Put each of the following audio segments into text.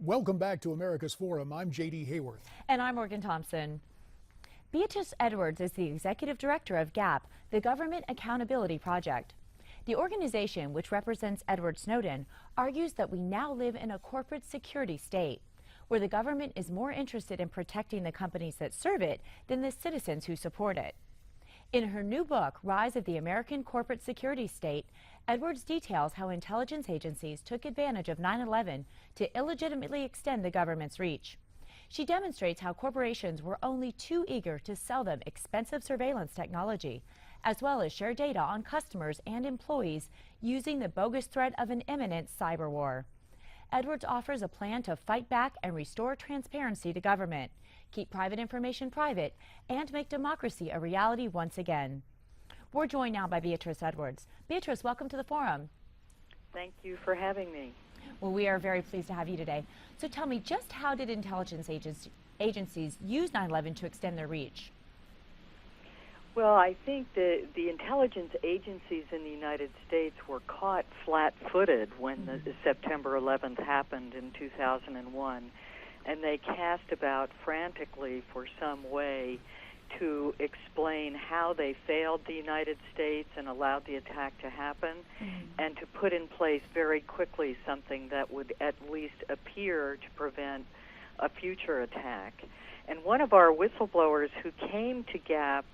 Welcome back to America's Forum. I'm J.D. Hayworth. And I'm Morgan Thompson. Beatrice Edwards is the executive director of GAP, the Government Accountability Project. The organization, which represents Edward Snowden, argues that we now live in a corporate security state, where the government is more interested in protecting the companies that serve it than the citizens who support it. In her new book, Rise of the American Corporate Security State, Edwards details how intelligence agencies took advantage of 9/11 to illegitimately extend the government's reach. She demonstrates how corporations were only too eager to sell them expensive surveillance technology, as well as share data on customers and employees using the bogus threat of an imminent cyber war. Edwards offers a plan to fight back and restore transparency to government, keep private information private, and make democracy a reality once again. We're joined now by Beatrice Edwards. Beatrice, welcome to the forum. Thank you for having me. Well, we are very pleased to have you today. So tell me, just how did intelligence agencies use 9/11 to extend their reach? Well, I think the intelligence agencies in the United States were caught flat-footed when the September 11th happened in 2001, and they cast about frantically for some way to explain how they failed the United States and allowed the attack to happen, and to put in place very quickly something that would at least appear to prevent a future attack. And one of our whistleblowers who came to GAP,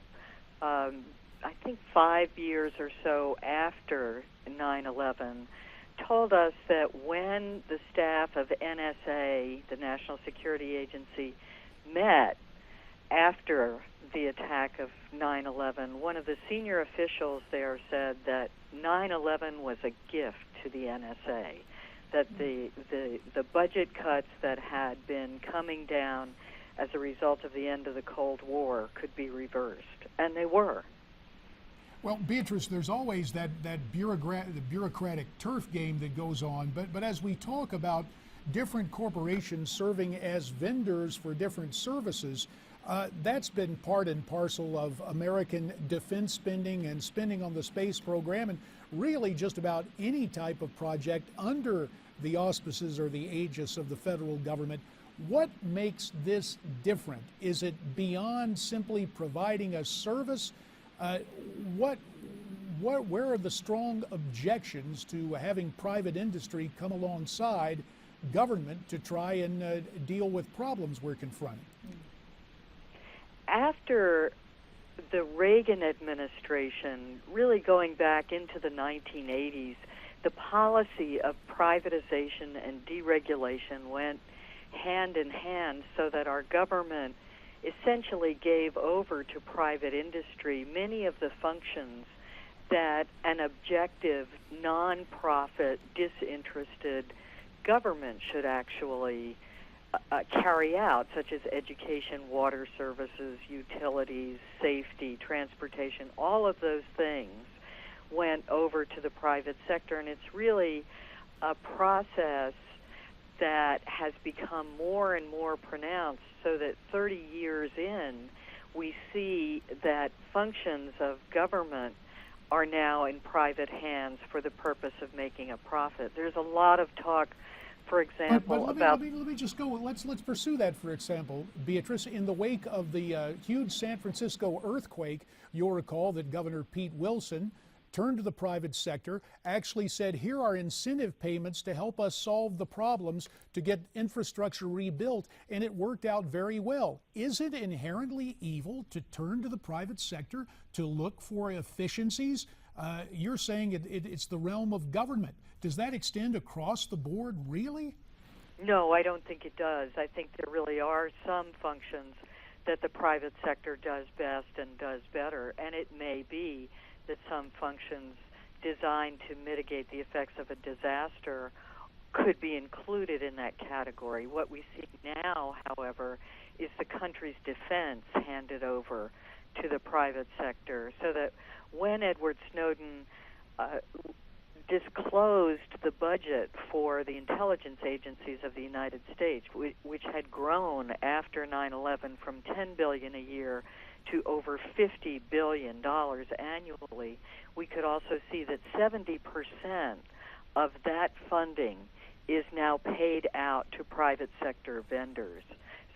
I think 5 years or so after 9/11, told us that when the staff of NSA, the National Security Agency, met after the attack of 9/11, one of the senior officials there said that 9/11 was a gift to the NSA, that the budget cuts that had been coming down as a result of the end of the Cold War could be reversed, and they were. Well, Beatrice, there's always that bureaucratic turf game that goes on, but as we talk about different corporations serving as vendors for different services, that's been part and parcel of American defense spending and spending on the space program, and really just about any type of project under the auspices or the aegis of the federal government. What makes this different? Is it beyond simply providing a service? Where are the strong objections to having private industry come alongside government to try and deal with problems we're confronting? After the Reagan administration, really going back into the 1980s, the policy of privatization and deregulation went hand in hand, so that our government essentially gave over to private industry many of the functions that an objective, non-profit, disinterested government should actually carry out, such as education, water services, utilities, safety, transportation. All of those things went over to the private sector, and it's really a process that has become more and more pronounced, so that 30 years in, we see that functions of government are now in private hands for the purpose of making a profit. There's a lot of talk, for example, let me just go. Let's pursue that. For example, Beatrice, in the wake of the huge San Francisco earthquake, you'll recall that Governor Pete Wilson turned to the private sector, actually said, here are incentive payments to help us solve the problems to get infrastructure rebuilt, and it worked out very well. Is it inherently evil to turn to the private sector to look for efficiencies? You're saying it's the realm of government. Does that extend across the board, really? No, I don't think it does. I think there really are some functions that the private sector does best and does better, and it may be that some functions designed to mitigate the effects of a disaster could be included in that category. What we see now, however, is the country's defense handed over to the private sector, so that when Edward Snowden disclosed the budget for the intelligence agencies of the United States, which had grown after 9/11 from $10 billion a year to over $50 billion annually, we could also see that 70% of that funding is now paid out to private sector vendors,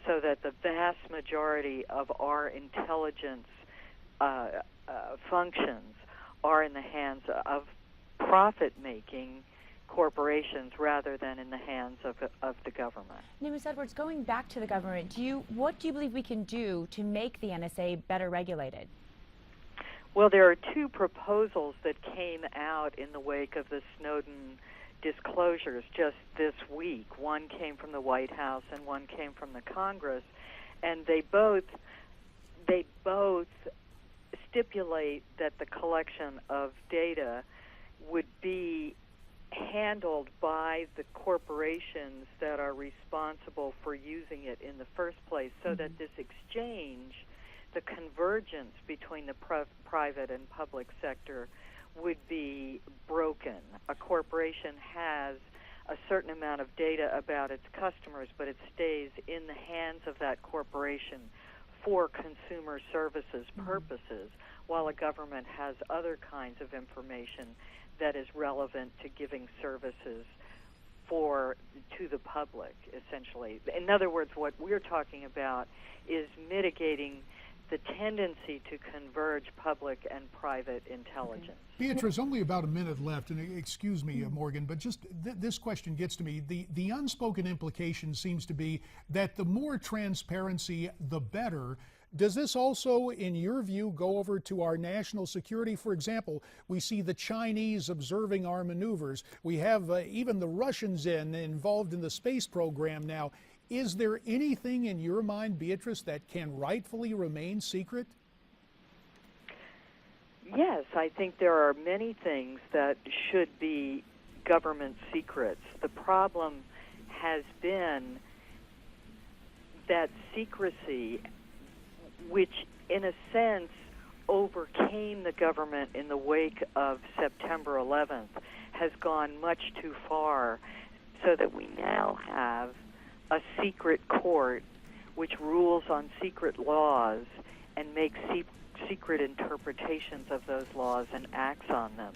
so that the vast majority of our intelligence functions are in the hands of profit-making corporations rather than in the hands of the government. Now, Ms. Edwards, going back to the government, what do you believe we can do to make the NSA better regulated? Well, there are two proposals that came out in the wake of the Snowden disclosures just this week. One came from the White House and one came from the Congress, and they both stipulate that the collection of data would be handled by the corporations that are responsible for using it in the first place, so that this exchange, the convergence between the private and public sector, would be broken. A corporation has a certain amount of data about its customers, but it stays in the hands of that corporation for consumer services purposes, while a government has other kinds of information that is relevant to giving services to the public, essentially. In other words, what we're talking about is mitigating the tendency to converge public and private intelligence. Beatrice, only about a minute left, and excuse me, Morgan, but just this question gets to me. The unspoken implication seems to be that the more transparency, the better. Does this also, in your view, go over to our national security? For example, we see the Chinese observing our maneuvers. We have even the Russians involved in the space program now. Is there anything in your mind, Beatrice, that can rightfully remain secret? Yes, I think there are many things that should be government secrets. The problem has been that secrecy, which in a sense overcame the government in the wake of September 11th, has gone much too far, so that we now have a secret court which rules on secret laws and makes secret interpretations of those laws and acts on them.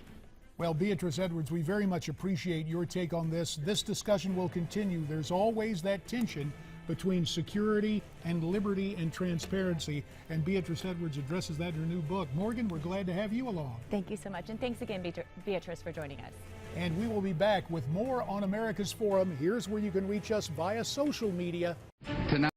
Well, Beatrice Edwards, we very much appreciate your take on this. This discussion will continue. There's always that tension between security and liberty and transparency, and Beatrice Edwards addresses that in her new book. Morgan, we're glad to have you along. Thank you so much, and thanks again, Beatrice, for joining us. And we will be back with more on America's Forum. Here's where you can reach us via social media. Tonight.